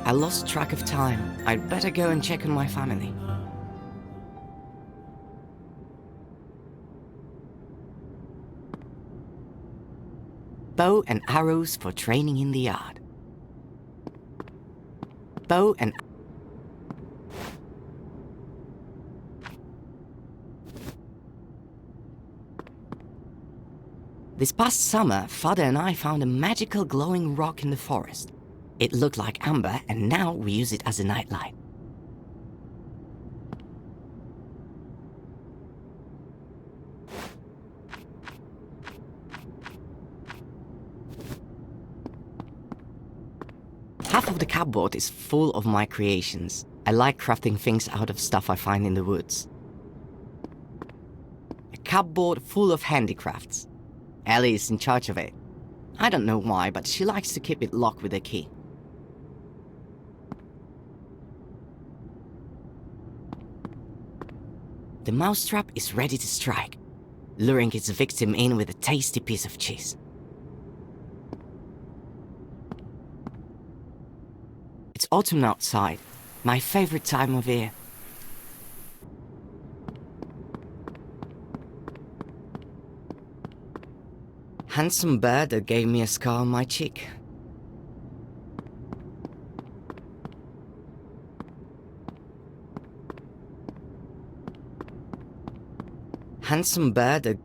I lost track of time. I'd better go and check on my family. Bow and arrows for training in the yard. Bow and... This past summer, Father and I found a magical glowing rock in the forest. It looked like amber, and now we use it as a nightlight. Half of the cupboard is full of my creations. I like crafting things out of stuff I find in the woods. A cupboard full of handicrafts. Ellie is in charge of it. I don't know why, but she likes to keep it locked with a key. The mousetrap is ready to strike, luring its victim in with a tasty piece of cheese. It's autumn outside, my favorite time of year. Handsome bird that gave me a scar on my cheek. Handsome bird that...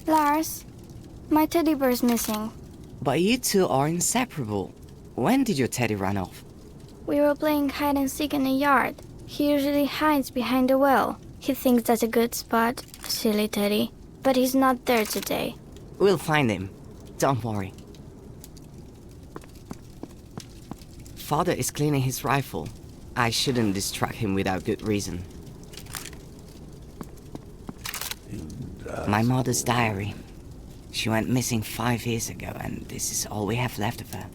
Lars, my teddy bear's missing. But you two are inseparable. When did your teddy run off? We were playing hide and seek in the yard. He usually hides behind the well. He thinks that's a good spot. Silly teddy. But he's not there today. We'll find him. Don't worry. Father is cleaning his rifle. I shouldn't distract him without good reason. My mother's diary. She went missing 5 years ago, and this is all we have left of her.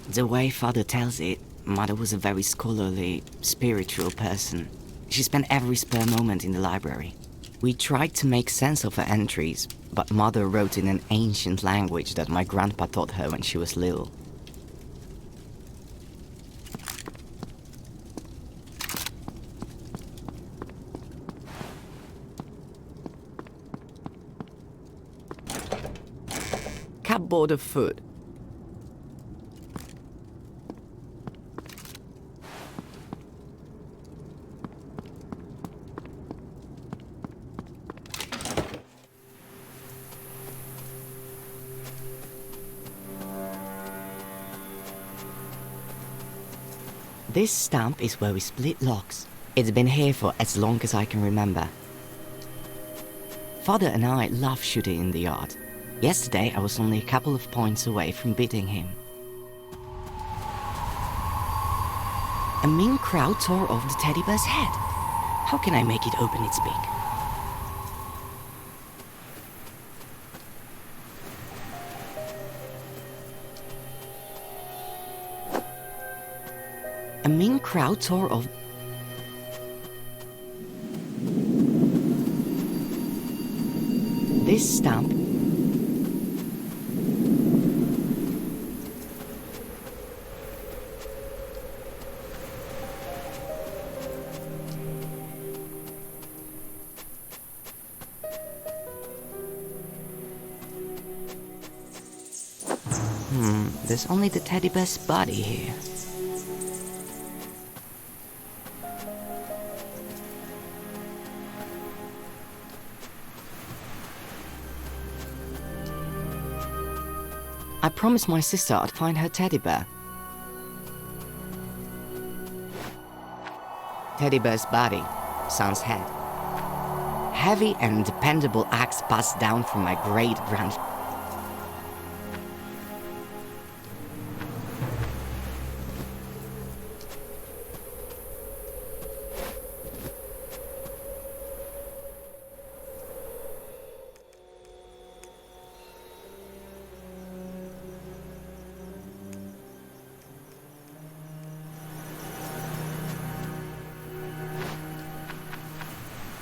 The way Father tells it, Mother was a very scholarly, spiritual person. She spent every spare moment in the library. We tried to make sense of her entries, but Mother wrote in an ancient language that my grandpa taught her when she was little. Cupboard of food. This stump is where we split logs. It's been here for as long as I can remember. Father and I love shooting in the yard. Yesterday I was only a couple of points away from beating him. A mean crowd tore off the teddy bear's head. How can I make it open its beak? A mean crowd tore off... This stump... There's only the teddy bear's body here. I promised my sister I'd find her teddy bear. Teddy bear's body, son's head. Heavy and dependable axe passed down from my great-grandfather.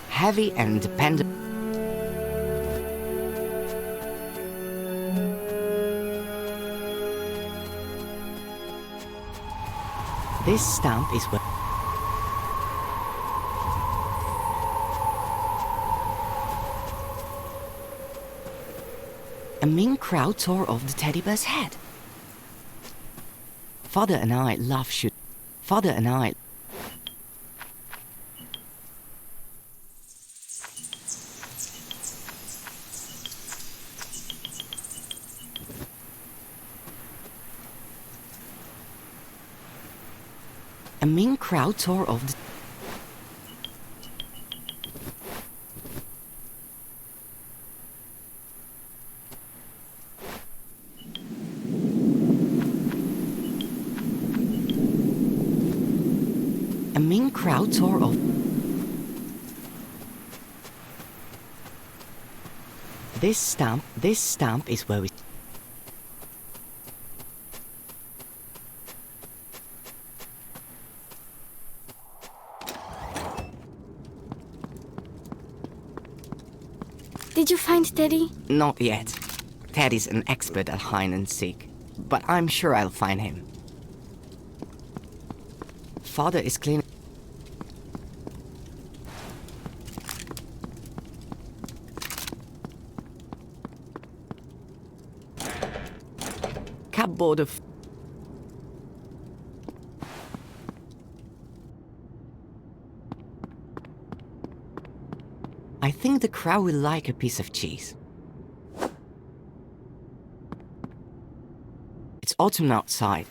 Heavy and dependable. This stamp is where a mean crowd tore off the teddy bear's head. Father and I love shoot. Father and I. A mean crowd tore off the... A mean crowd tore off... This stamp is where we... Did you find Teddy? Not yet. Teddy's an expert at hide and seek, but I'm sure I'll find him. Father is cleaning. Cupboard of... I think the crowd will like a piece of cheese. It's autumn outside.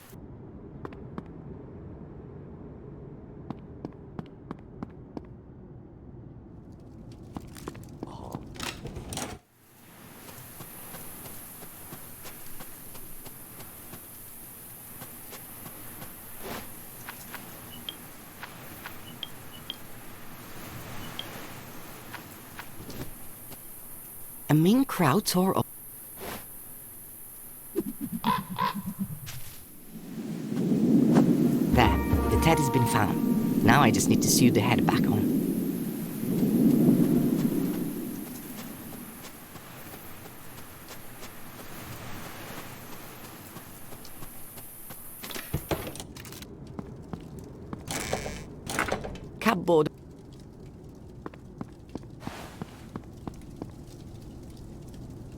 A mean crowd tore up. There, the teddy's been found. Now I just need to sew the head back on. Cupboard.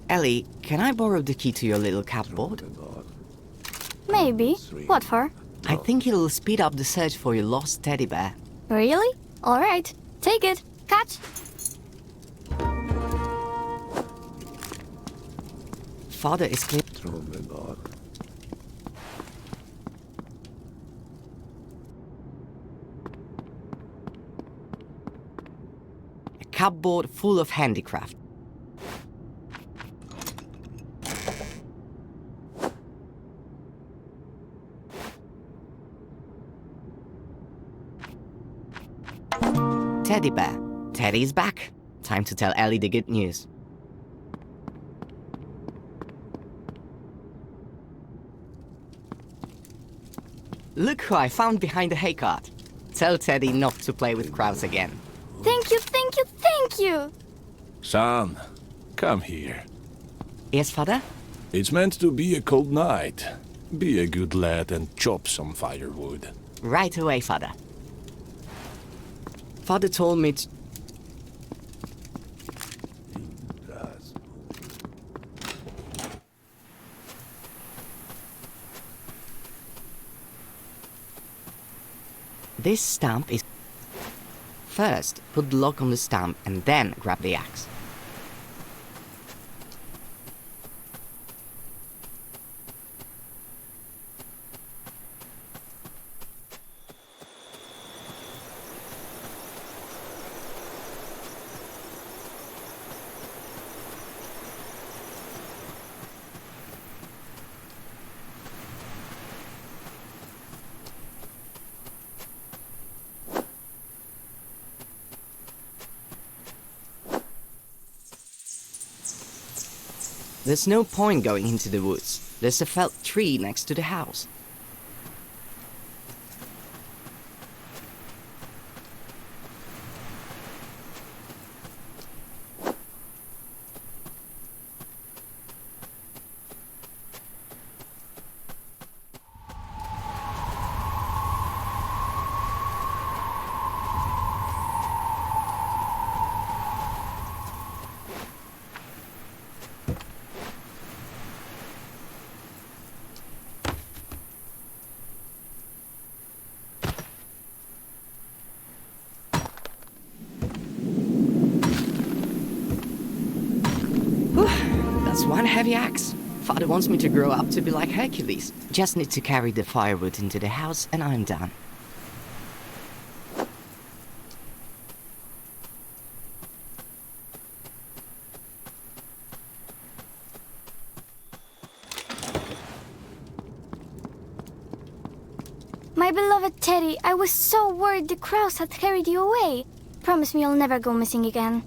Ellie, can I borrow the key to your little cupboard? Maybe. What for? I think it'll speed up the search for your lost teddy bear. Really? Alright. Take it. Catch! Father is clear. A cupboard full of handicraft. Teddy bear. Teddy's back. Time to tell Ellie the good news. Look who I found behind the hay cart. Tell Teddy not to play with crowds again. Thank you, thank you, thank you! Son, come here. Yes, Father? It's meant to be a cold night. Be a good lad and chop some firewood. Right away, Father. Father told me to... This stamp is... First, put the lock on the stamp and then grab the axe. There's no point going into the woods. There's a felled tree next to the house. That's one heavy axe. Father wants me to grow up to be like Hercules. Just need to carry the firewood into the house and I'm done. My beloved Teddy, I was so worried the crows had carried you away. Promise me you'll never go missing again.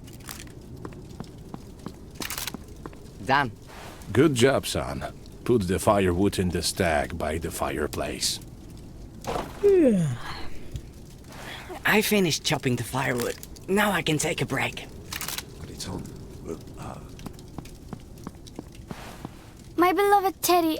Done. Good job, son. Put the firewood in the stack by the fireplace. I finished chopping the firewood. Now I can take a break. But it's on. My beloved Teddy,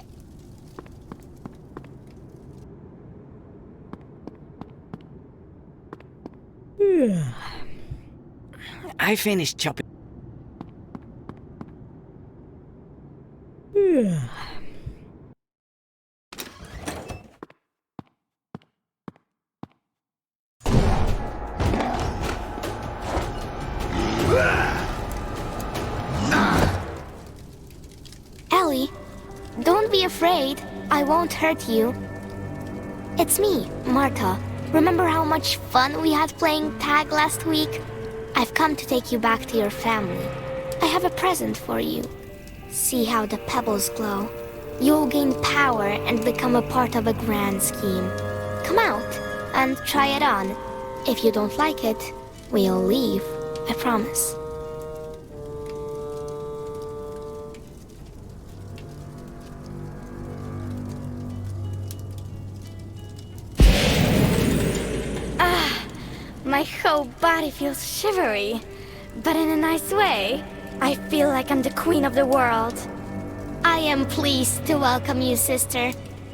I finished chopping. Ellie, don't be afraid. I won't hurt you. It's me, Marta. Remember how much fun we had playing tag last week? I've come to take you back to your family. I have a present for you. See how the pebbles glow. You'll gain power and become a part of a grand scheme. Come out and try it on. If you don't like it, we'll leave. I promise. My whole body feels shivery, but in a nice way. I feel like I'm the queen of the world. I am pleased to welcome you, sister.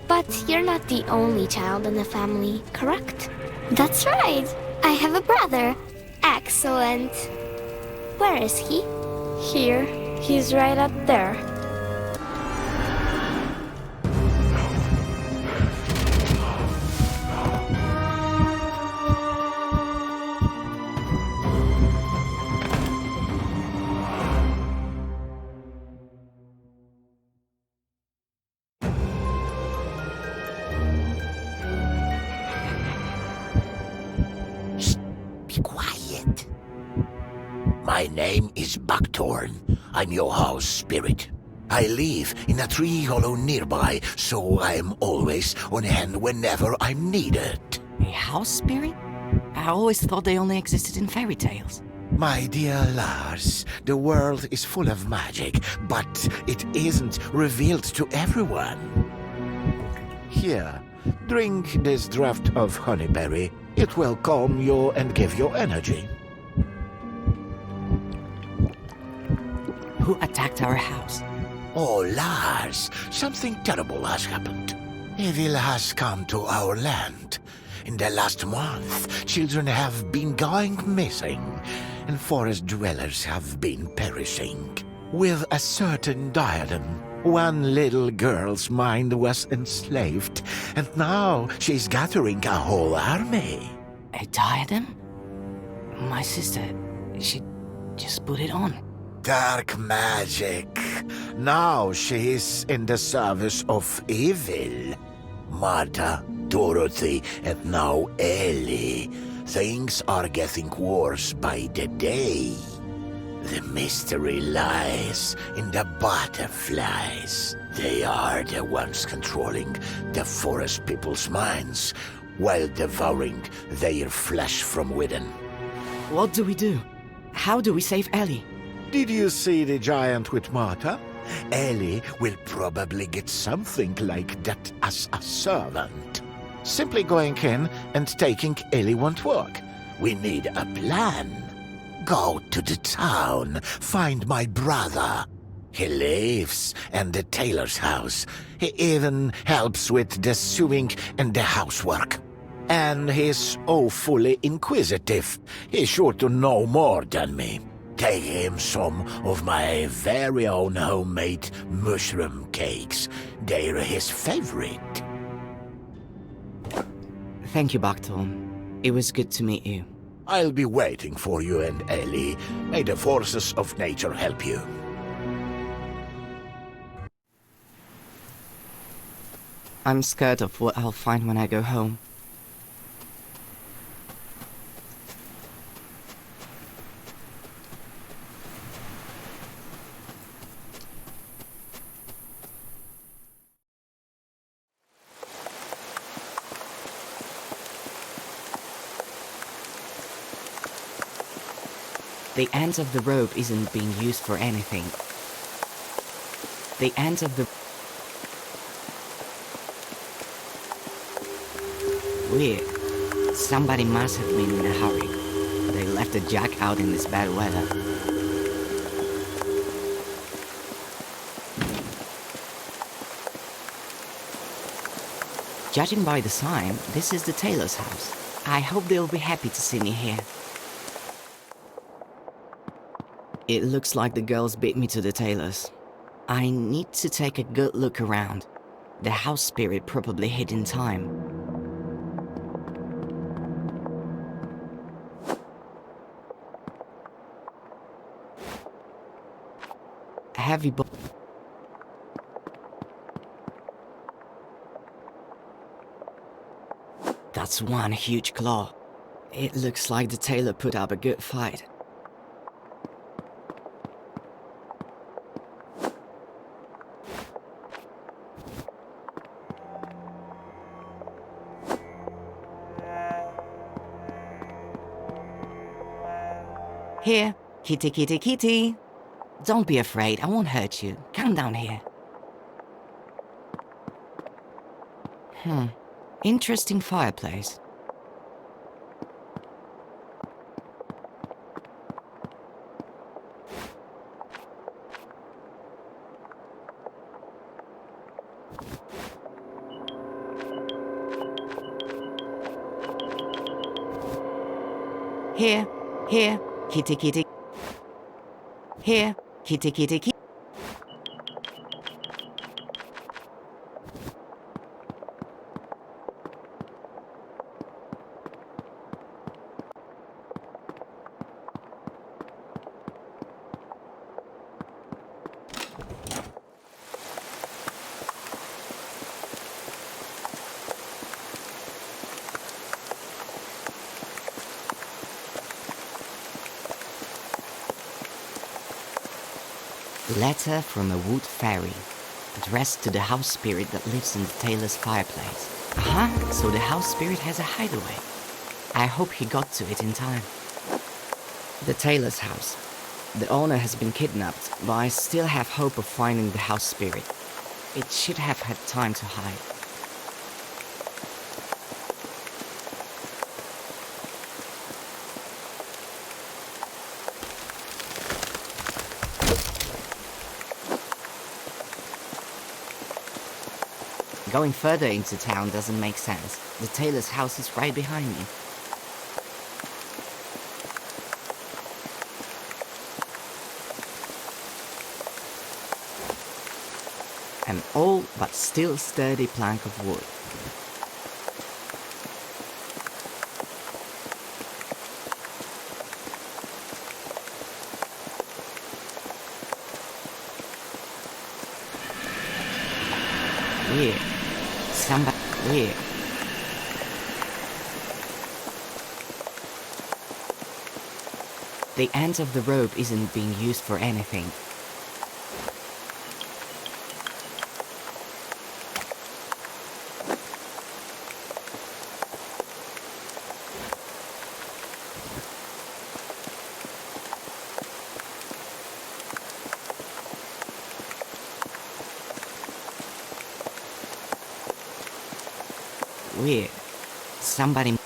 But you're not the only child in the family, correct? That's right. I have a brother. Excellent. Where is he? Here. He's right up there. My name is Buckthorn. I'm your house spirit. I live in a tree hollow nearby, so I'm always on hand whenever I'm needed. A house spirit? I always thought they only existed in fairy tales. My dear Lars, the world is full of magic, but it isn't revealed to everyone. Here, drink this draught of honeyberry. It will calm you and give you energy. Who attacked our house? Oh, Lars, something terrible has happened. Evil has come to our land. In the last month, children have been going missing, and forest dwellers have been perishing. With a certain diadem, one little girl's mind was enslaved, and now she's gathering a whole army. A diadem? My sister, she just put it on. Dark magic. Now she is in the service of evil. Martha, Dorothy, and now Ellie. Things are getting worse by the day. The mystery lies in the butterflies. They are the ones controlling the forest people's minds while devouring their flesh from within. What do we do? How do we save Ellie? Did you see the giant with Martha? Ellie will probably get something like that as a servant. Simply going in and taking Ellie won't work. We need a plan. Go to the town, find my brother. He lives in the tailor's house. He even helps with the sewing and the housework. And he's awfully inquisitive. He's sure to know more than me. Take him some of my very own homemade mushroom cakes. They're his favorite. Thank you, Bachtel. It was good to meet you. I'll be waiting for you and Ellie. May the forces of nature help you. I'm scared of what I'll find when I go home. The end of the rope isn't being used for anything. The end of the... Weird. Somebody must have been in a hurry. They left the jack out in this bad weather. Judging by the sign, this is the tailor's house. I hope they'll be happy to see me here. It looks like the girls beat me to the tailor's. I need to take a good look around. The house spirit probably hid in time. A heavy That's one huge claw. It looks like the tailor put up a good fight. Here, kitty, kitty, kitty. Don't be afraid, I won't hurt you. Come down here. Interesting fireplace. Here, kitty, kitty. Here, kitty, kitty, kitty. Letter from a wood fairy, addressed to the house spirit that lives in the tailor's fireplace. So the house spirit has a hideaway. I hope he got to it in time. The tailor's house. The owner has been kidnapped, but I still have hope of finding the house spirit. It should have had time to hide. Going further into town doesn't make sense. The tailor's house is right behind me. An old but still sturdy plank of wood. Weird. Somebody. Weird. The end of the rope isn't being used for anything. Weird. Somebody.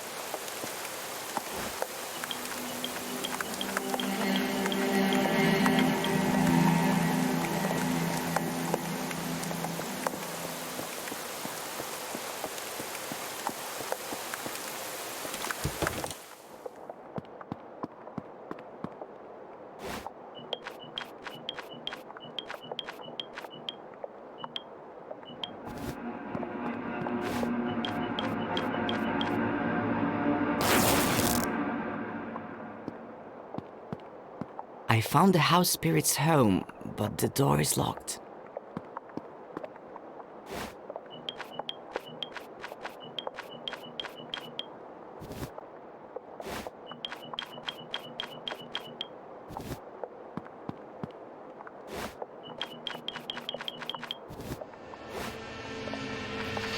I found the house spirit's home, but the door is locked.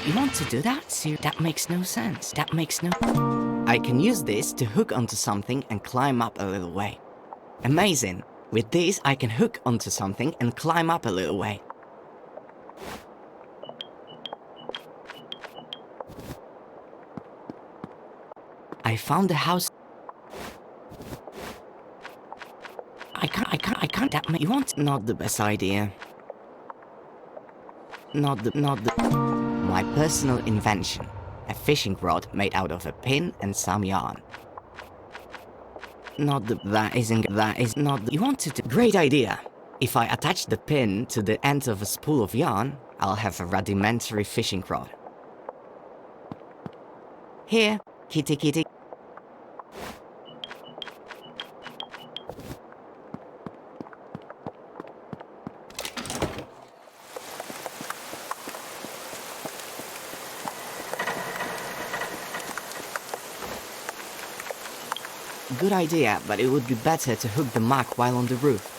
You want to do that? See, that makes no sense. That makes no... I can use this to hook onto something and climb up a little way. Amazing! With this, I can hook onto something and climb up a little way. I found the house... I can't, that you want... Not the best idea. Not the... My personal invention. A fishing rod made out of a pin and some yarn. That is not you wanted to... Great idea! If I attach the pin to the end of a spool of yarn, I'll have a rudimentary fishing rod. Here, kitty kitty. Good idea, but it would be better to hook the mark while on the roof.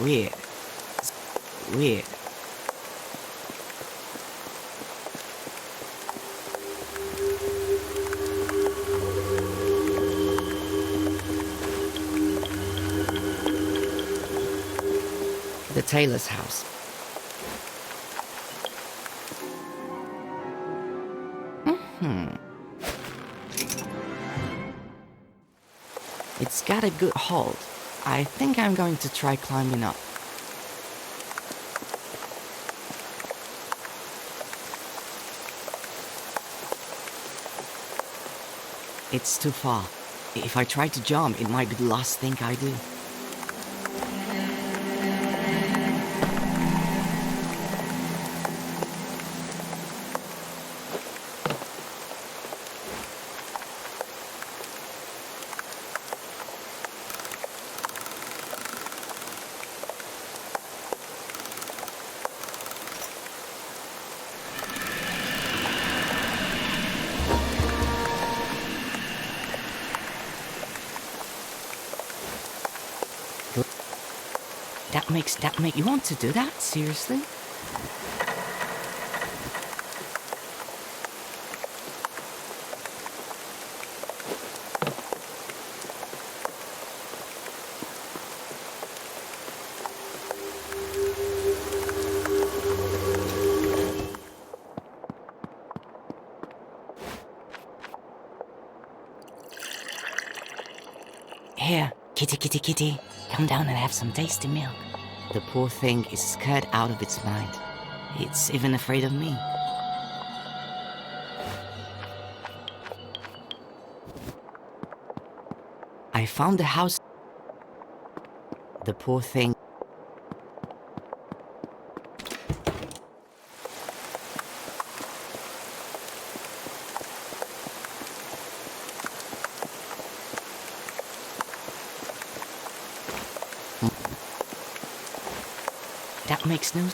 Weird. Weird. The tailor's house. It's got a good hold. I think I'm going to try climbing up. It's too far. If I try to jump, it might be the last thing I do. That make you want to do that? Seriously? Here, kitty, kitty, kitty. Come down and have some tasty milk. The poor thing is scared out of its mind. It's even afraid of me. I found the house. The poor thing. That makes no...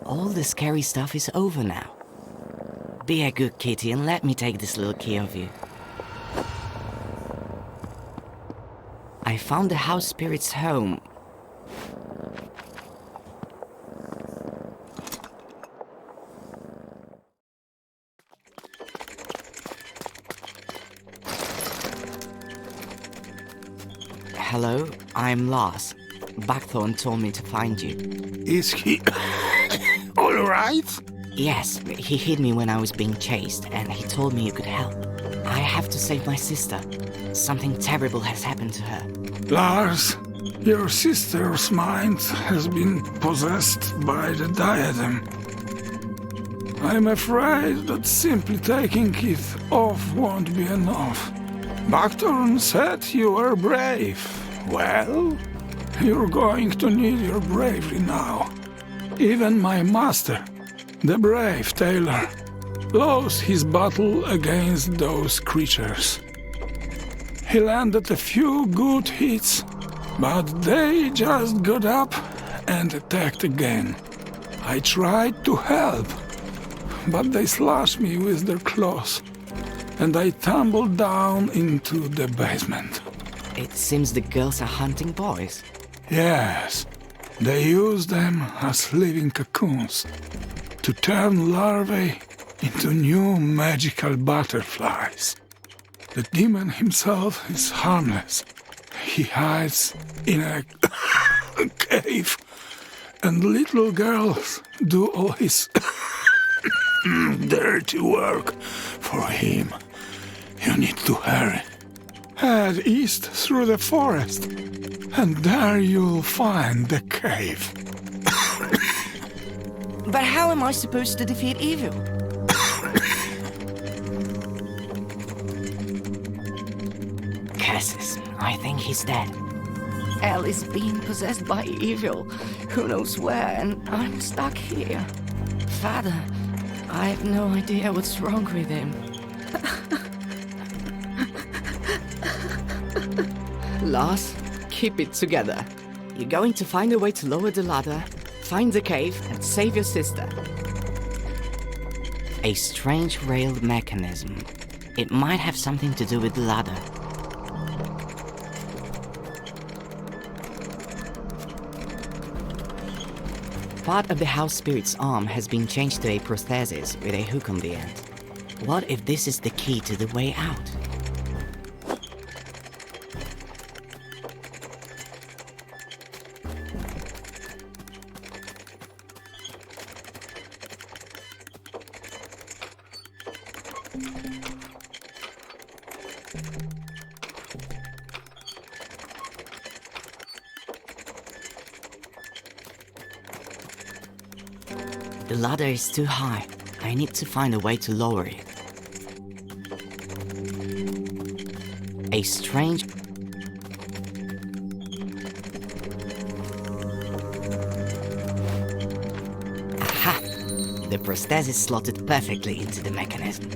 All the scary stuff is over now. Be a good kitty and let me take this little key of you. I found the house spirit's home. Hello, I'm Lars. Buckthorn told me to find you. Is he all right? Yes, he hid me when I was being chased, and he told me you could help. I have to save my sister. Something terrible has happened to her. Lars, your sister's mind has been possessed by the diadem. I'm afraid that simply taking it off won't be enough. Buckthorn said you were brave. Well, you're going to need your bravery now. Even my master, the brave tailor, lost his battle against those creatures. He landed a few good hits, but they just got up and attacked again. I tried to help, but they slashed me with their claws, and I tumbled down into the basement. It seems the girls are hunting boys. Yes, they use them as living cocoons to turn larvae into new magical butterflies. The demon himself is harmless. He hides in a cave, and little girls do all his dirty work for him. You need to hurry. Head east through the forest, and there you'll find the cave. But how am I supposed to defeat evil? Curses, I think he's dead. Elle is being possessed by evil. Who knows where, and I'm stuck here. Father, I have no idea what's wrong with him. Lars, keep it together. You're going to find a way to lower the ladder, find the cave, and save your sister. A strange railed mechanism. It might have something to do with the ladder. Part of the house spirit's arm has been changed to a prosthesis with a hook on the end. What if this is the key to the way out? The ladder is too high. I need to find a way to lower it. A strange... Aha! The prosthesis slotted perfectly into the mechanism.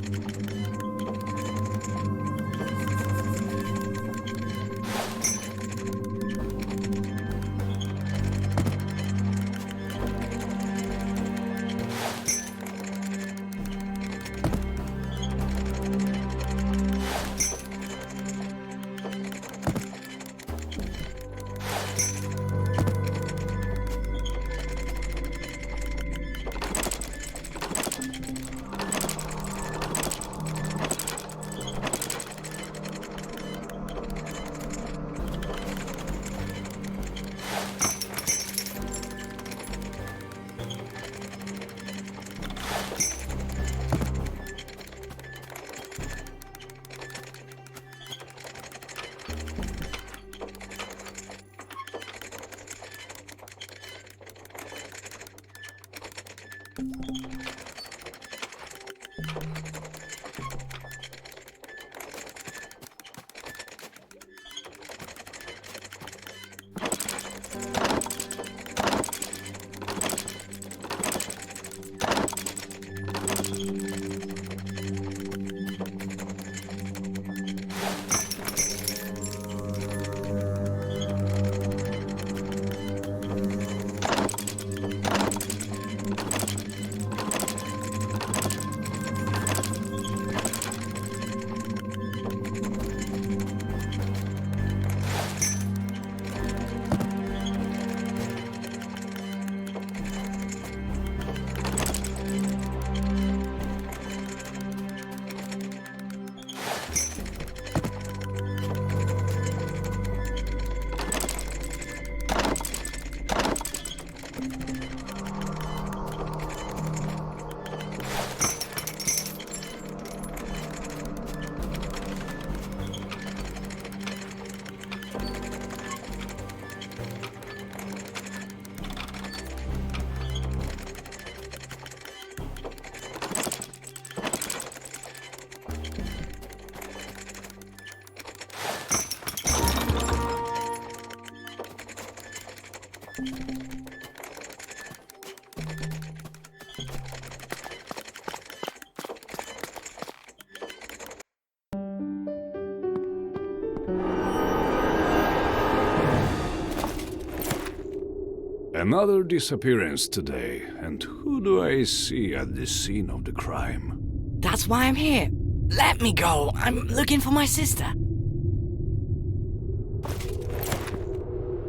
Another disappearance today, and who do I see at the scene of the crime? That's why I'm here. Let me go. I'm looking for my sister.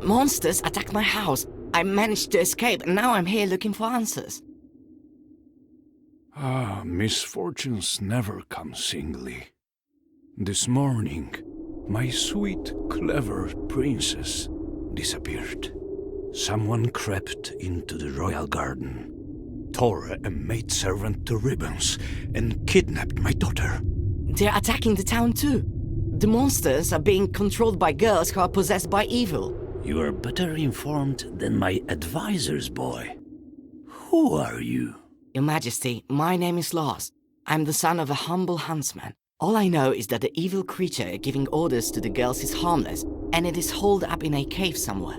Monsters attacked my house. I managed to escape, and now I'm here looking for answers. Ah, misfortunes never come singly. This morning, my sweet, clever princess disappeared. Someone crept into the royal garden, tore a maidservant to ribbons, and kidnapped my daughter. They're attacking the town too. The monsters are being controlled by girls who are possessed by evil. You are better informed than my advisors, boy. Who are you? Your Majesty, my name is Lars. I'm the son of a humble huntsman. All I know is that the evil creature giving orders to the girls is harmless, and it is holed up in a cave somewhere.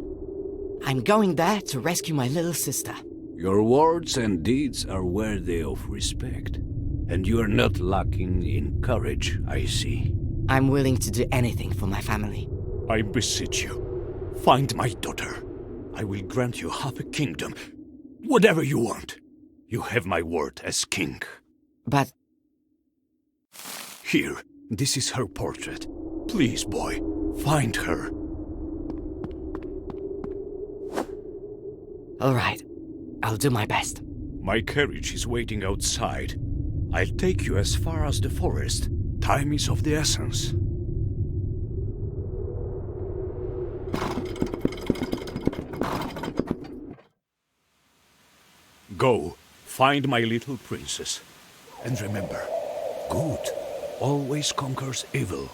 I'm going there to rescue my little sister. Your words and deeds are worthy of respect. And you are not lacking in courage, I see. I'm willing to do anything for my family. I beseech you, find my daughter. I will grant you half a kingdom. Whatever you want. You have my word as king. But... Here, this is her portrait. Please, boy, find her. all right, I'll do my best. My carriage is waiting outside. I'll take you as far as the forest. Time is of the essence. Go, find my little princess. And remember, good always conquers evil.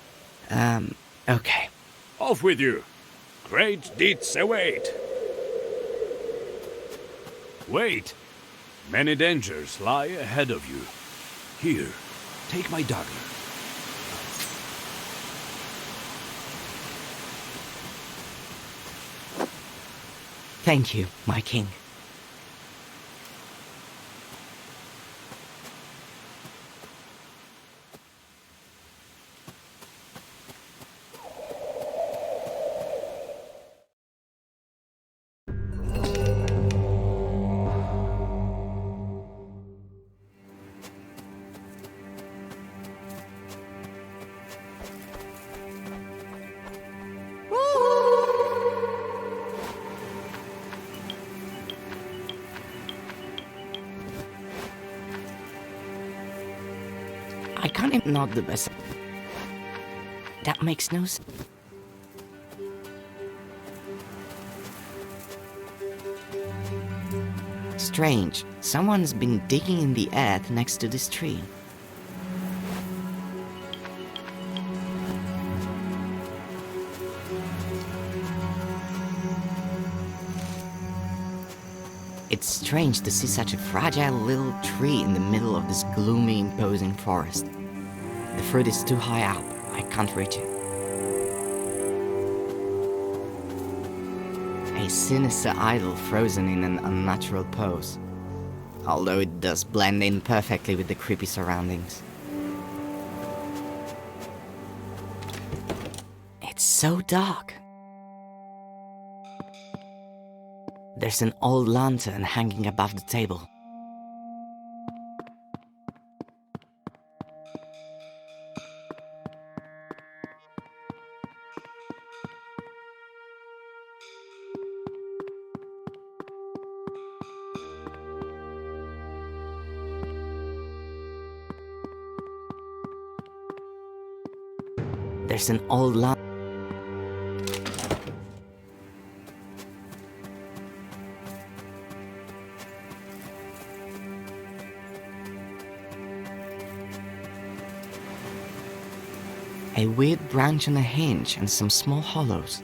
Okay. Off with you! Great deeds await! Wait! Many dangers lie ahead of you. Here, take my dagger. Thank you, my king. I can't not the best. That makes no sense. Strange. Someone's been digging in the earth next to this tree. It's strange to see such a fragile little tree in the middle of this gloomy, imposing forest. The fruit is too high up. I can't reach it. A sinister idol frozen in an unnatural pose. Although it does blend in perfectly with the creepy surroundings. It's so dark. There's an old lantern hanging above the table. There's an old line. A weird branch on a hinge and some small hollows.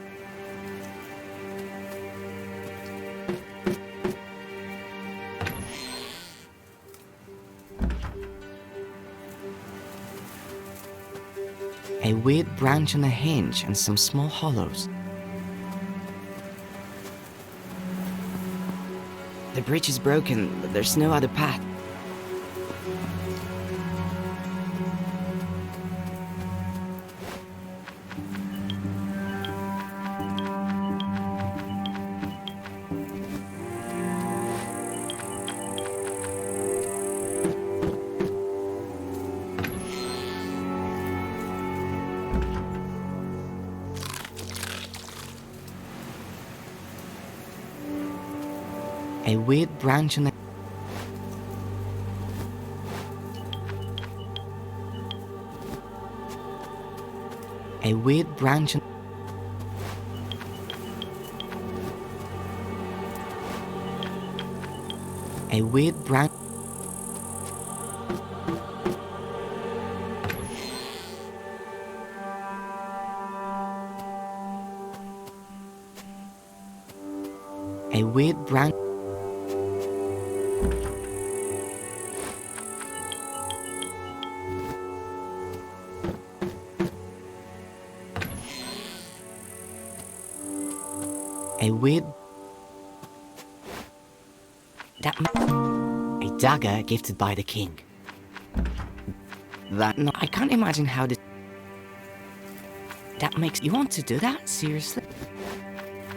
A weird branch on a hinge and some small hollows. The bridge is broken, but there's no other path. A weird branch on the... A weird branch on... A weird branch... A weird branch... A weird... A dagger gifted by the king. No, I can't imagine how this... That makes... You want to do that? Seriously?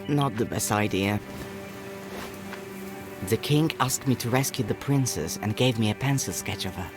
Not the best idea. The king asked me to rescue the princess and gave me a pencil sketch of her.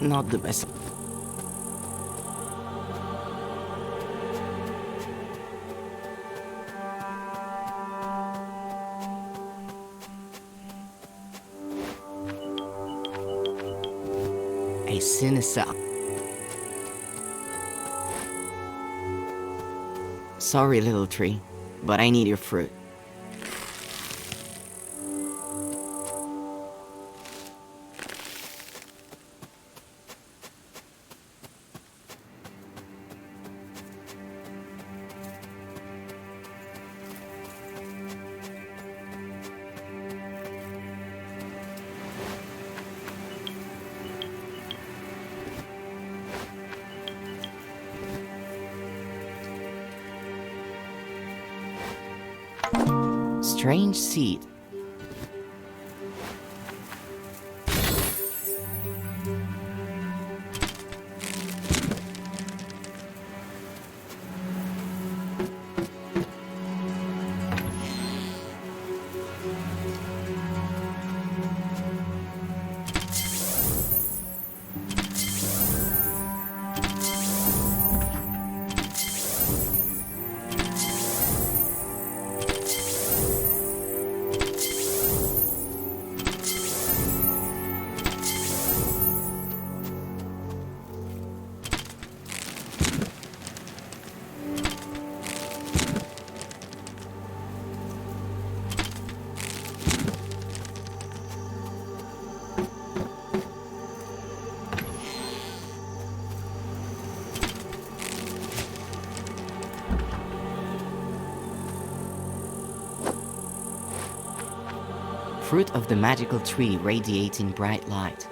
Not the best. A sinister. Sorry, little tree, but I need your fruit. Strange seed. fruit of the magical tree radiating bright light.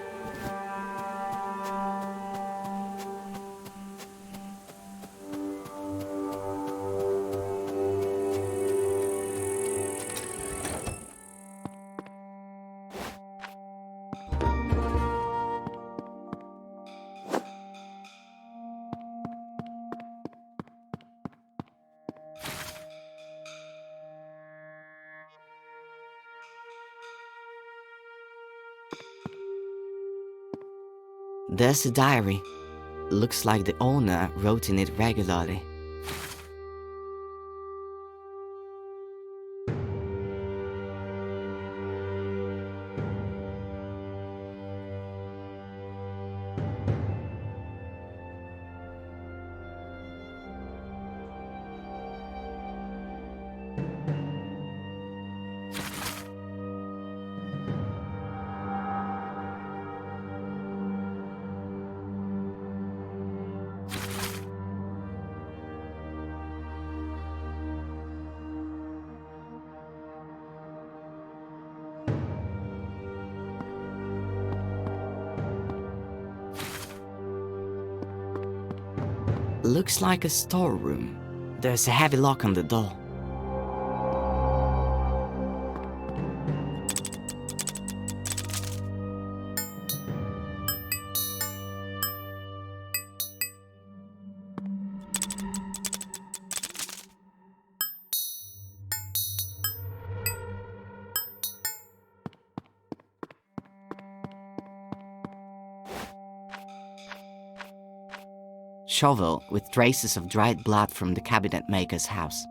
There's a diary. Looks like the owner wrote in it regularly. Looks like a storeroom. There's a heavy lock on the door. Shovel with traces of dried blood from the cabinet maker's house.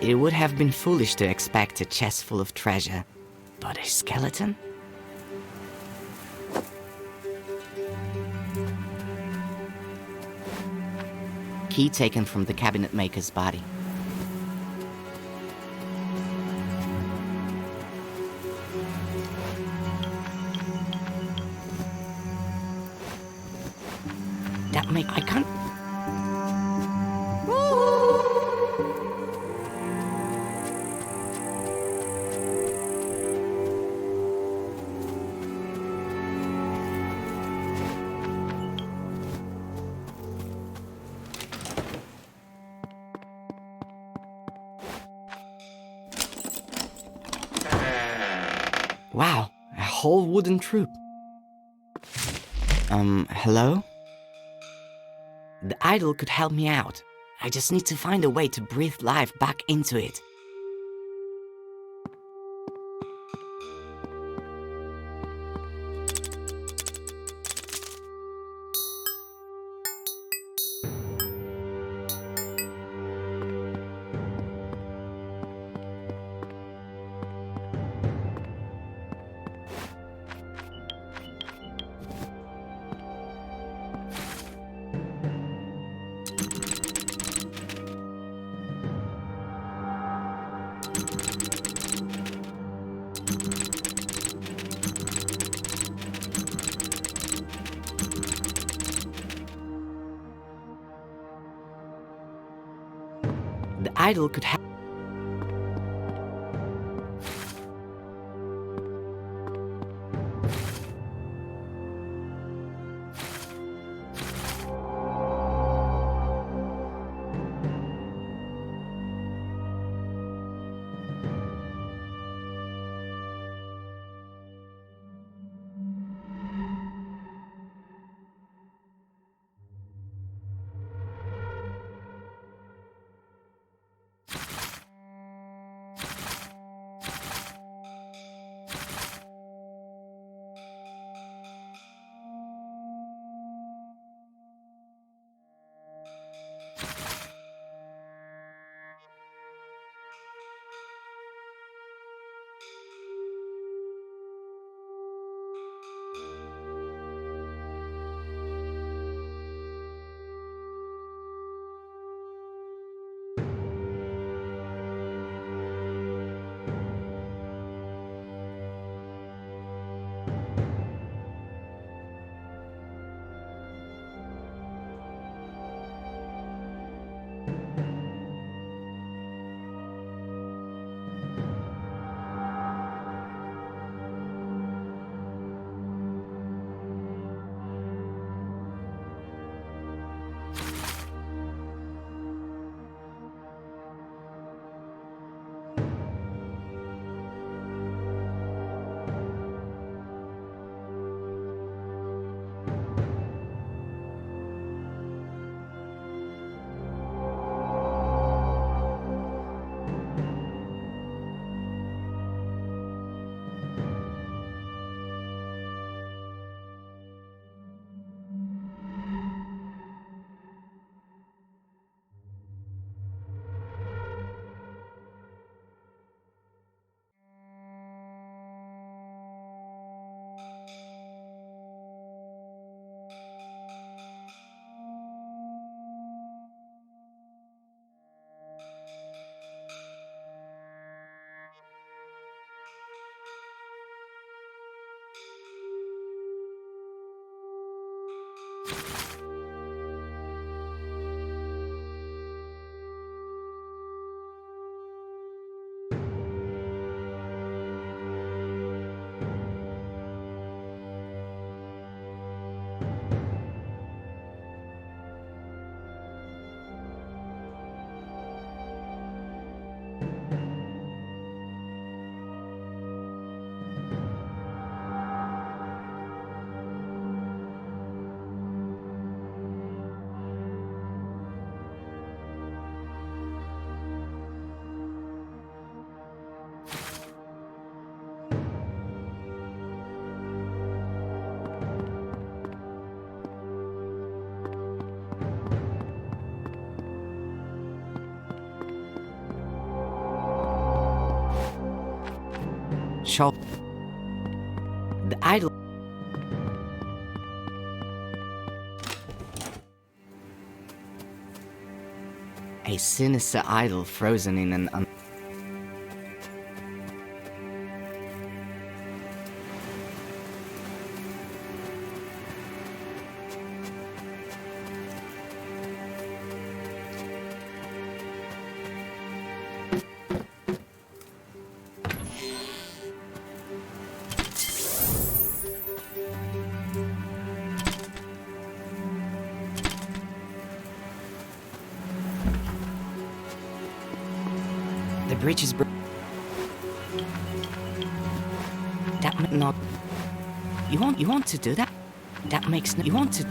It would have been foolish to expect a chest full of treasure. But a skeleton? Key taken from the cabinet maker's body. I can't... Wow, a whole wooden troop. Hello? The idol could help me out. I just need to find a way to breathe life back into it. The idol could help. Sure. The idol. A sinister idol frozen in an The bridge is that not. You want to do that? That makes no. You want to.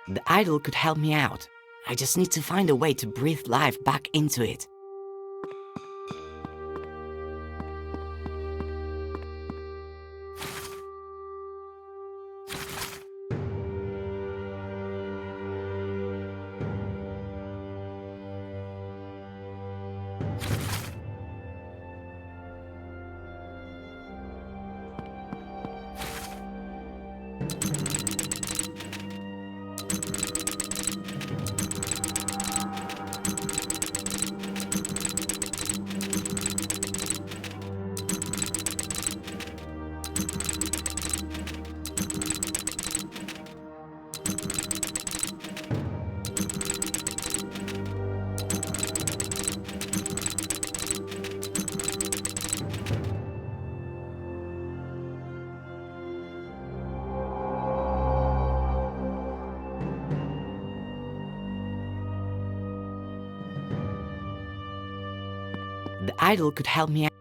The idol could help me out. I just need to find a way to breathe life back into it. The idol could help me out.